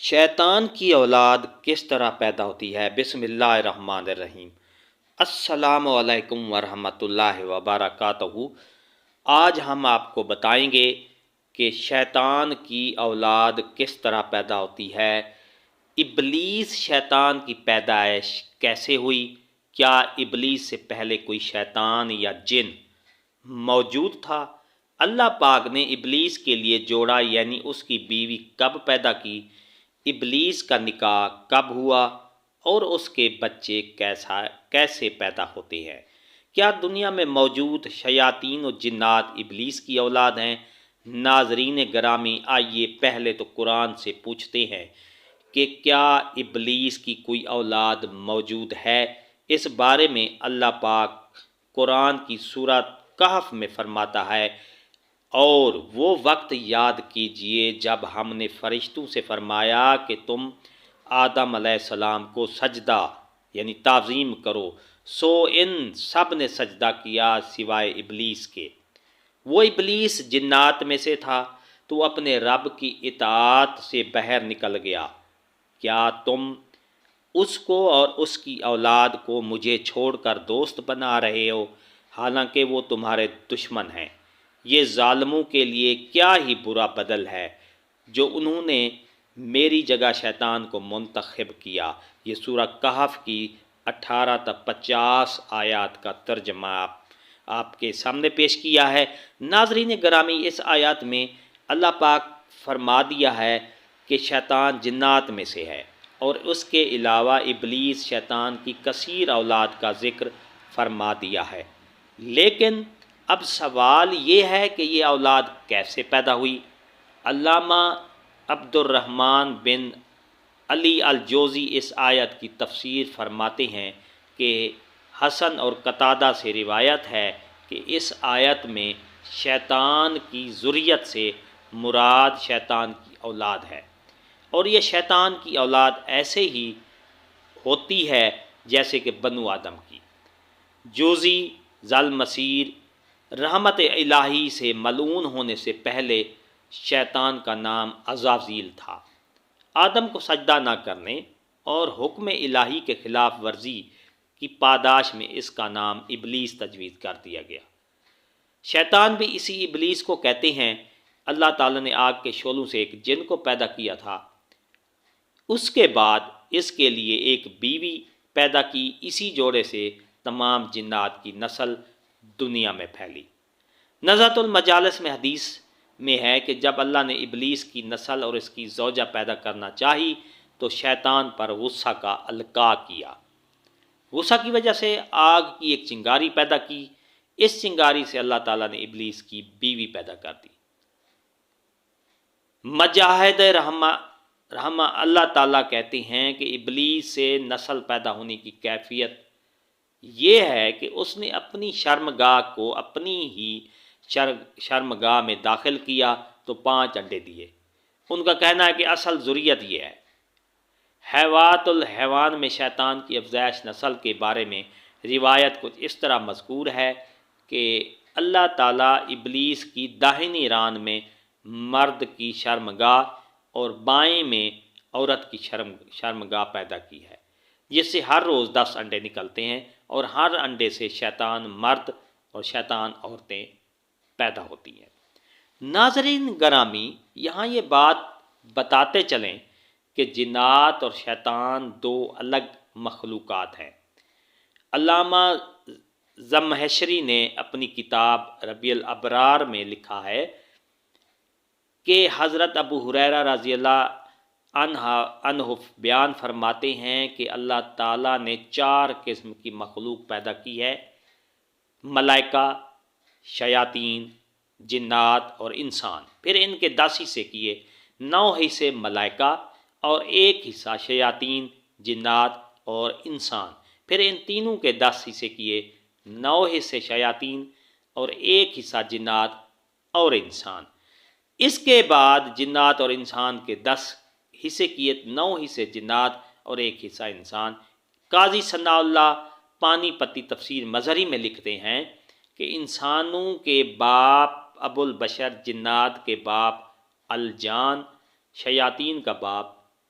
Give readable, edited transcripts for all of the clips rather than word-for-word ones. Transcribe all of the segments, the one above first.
شیطان کی اولاد کس طرح پیدا ہوتی ہے؟ بسم اللہ الرحمن الرحیم۔ السلام علیکم ورحمۃ اللہ وبرکاتہ۔ آج ہم آپ کو بتائیں گے کہ شیطان کی اولاد کس طرح پیدا ہوتی ہے۔ ابلیس شیطان کی پیدائش کیسے ہوئی؟ کیا ابلیس سے پہلے کوئی شیطان یا جن موجود تھا؟ اللہ پاک نے ابلیس کے لیے جوڑا یعنی اس کی بیوی کب پیدا کی؟ ابلیس کا نکاح کب ہوا اور اس کے بچے کیسے پیدا ہوتے ہیں؟ کیا دنیا میں موجود شیاطین و جنات ابلیس کی اولاد ہیں؟ ناظرین گرامی، آئیے پہلے تو قرآن سے پوچھتے ہیں کہ کیا ابلیس کی کوئی اولاد موجود ہے؟ اس بارے میں اللہ پاک قرآن کی سورۃ کہف میں فرماتا ہے، اور وہ وقت یاد کیجئے جب ہم نے فرشتوں سے فرمایا کہ تم آدم علیہ السلام کو سجدہ یعنی تعظیم کرو، سو ان سب نے سجدہ کیا سوائے ابلیس کے۔ وہ ابلیس جنات میں سے تھا تو اپنے رب کی اطاعت سے باہر نکل گیا۔ کیا تم اس کو اور اس کی اولاد کو مجھے چھوڑ کر دوست بنا رہے ہو، حالانکہ وہ تمہارے دشمن ہیں؟ یہ ظالموں کے لیے کیا ہی برا بدل ہے جو انہوں نے میری جگہ شیطان کو منتخب کیا۔ یہ سورہ کہف کی 18 تا 50 آیات کا ترجمہ آپ کے سامنے پیش کیا ہے۔ ناظرین گرامی، اس آیات میں اللہ پاک فرما دیا ہے کہ شیطان جنات میں سے ہے، اور اس کے علاوہ ابلیس شیطان کی کثیر اولاد کا ذکر فرما دیا ہے۔ لیکن اب سوال یہ ہے کہ یہ اولاد کیسے پیدا ہوئی؟ علامہ عبد الرحمن بن علی الجوزی اس آیت کی تفسیر فرماتے ہیں کہ حسن اور قتادہ سے روایت ہے کہ اس آیت میں شیطان کی ذریت سے مراد شیطان کی اولاد ہے، اور یہ شیطان کی اولاد ایسے ہی ہوتی ہے جیسے کہ بنو آدم کی۔ جوزی ذل مسیر رحمت الہی سے ملعون ہونے سے پہلے شیطان کا نام عزازیل تھا۔ آدم کو سجدہ نہ کرنے اور حکم الہی کے خلاف ورزی کی پاداش میں اس کا نام ابلیس تجویز کر دیا گیا۔ شیطان بھی اسی ابلیس کو کہتے ہیں۔ اللہ تعالیٰ نے آگ کے شعلوں سے ایک جن کو پیدا کیا تھا، اس کے بعد اس کے لیے ایک بیوی پیدا کی۔ اسی جوڑے سے تمام جنات کی نسل دنیا میں پھیلی۔ نزہۃ المجالس میں حدیث میں ہے کہ جب اللہ نے ابلیس کی نسل اور اس کی زوجہ پیدا کرنا چاہی تو شیطان پر غصہ کا القاء کیا۔ غصہ کی وجہ سے آگ کی ایک چنگاری پیدا کی۔ اس چنگاری سے اللہ تعالیٰ نے ابلیس کی بیوی پیدا کر دی۔ مجاہد رحمہ اللہ تعالیٰ کہتے ہیں کہ ابلیس سے نسل پیدا ہونے کی کیفیت یہ ہے کہ اس نے اپنی شرمگاہ کو اپنی ہی شرمگاہ میں داخل کیا تو 5 انڈے دیے۔ ان کا کہنا ہے کہ اصل ذریت یہ ہے۔ حیوات الحیوان میں شیطان کی افزائش نسل کے بارے میں روایت کچھ اس طرح مذکور ہے کہ اللہ تعالیٰ ابلیس کی داہنی ران میں مرد کی شرمگاہ اور بائیں میں عورت کی شرمگاہ پیدا کی ہے، جس سے ہر روز 10 انڈے نکلتے ہیں، اور ہر انڈے سے شیطان مرد اور شیطان عورتیں پیدا ہوتی ہیں۔ ناظرین گرامی، یہاں یہ بات بتاتے چلیں کہ جنات اور شیطان 2 الگ مخلوقات ہیں۔ علامہ زمہشری نے اپنی کتاب ربیع الابرار میں لکھا ہے کہ حضرت ابو ہریرہ رضی اللہ عنہ بیان فرماتے ہیں کہ اللہ تعالیٰ نے 4 قسم کی مخلوق پیدا کی ہے: ملائکہ، شیاطین، جنات اور انسان۔ پھر ان کے 10 حصے کیے، 9 حصے ملائکہ اور 1 حصہ شیاطین، جنات اور انسان۔ پھر ان تینوں کے 10 حصے کیے، 9 حصے شیاطین اور 1 حصہ جنات اور انسان۔ اس کے بعد جنات اور انسان کے 10 حصے کیے، 9 حصے جنات اور 1 حصہ انسان۔ قاضی ثناء اللہ پانی پتی تفسیر مظہری میں لکھتے ہیں کہ انسانوں کے باپ ابو البشر، جنات کے باپ الجان، شیاطین کا باپ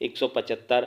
175।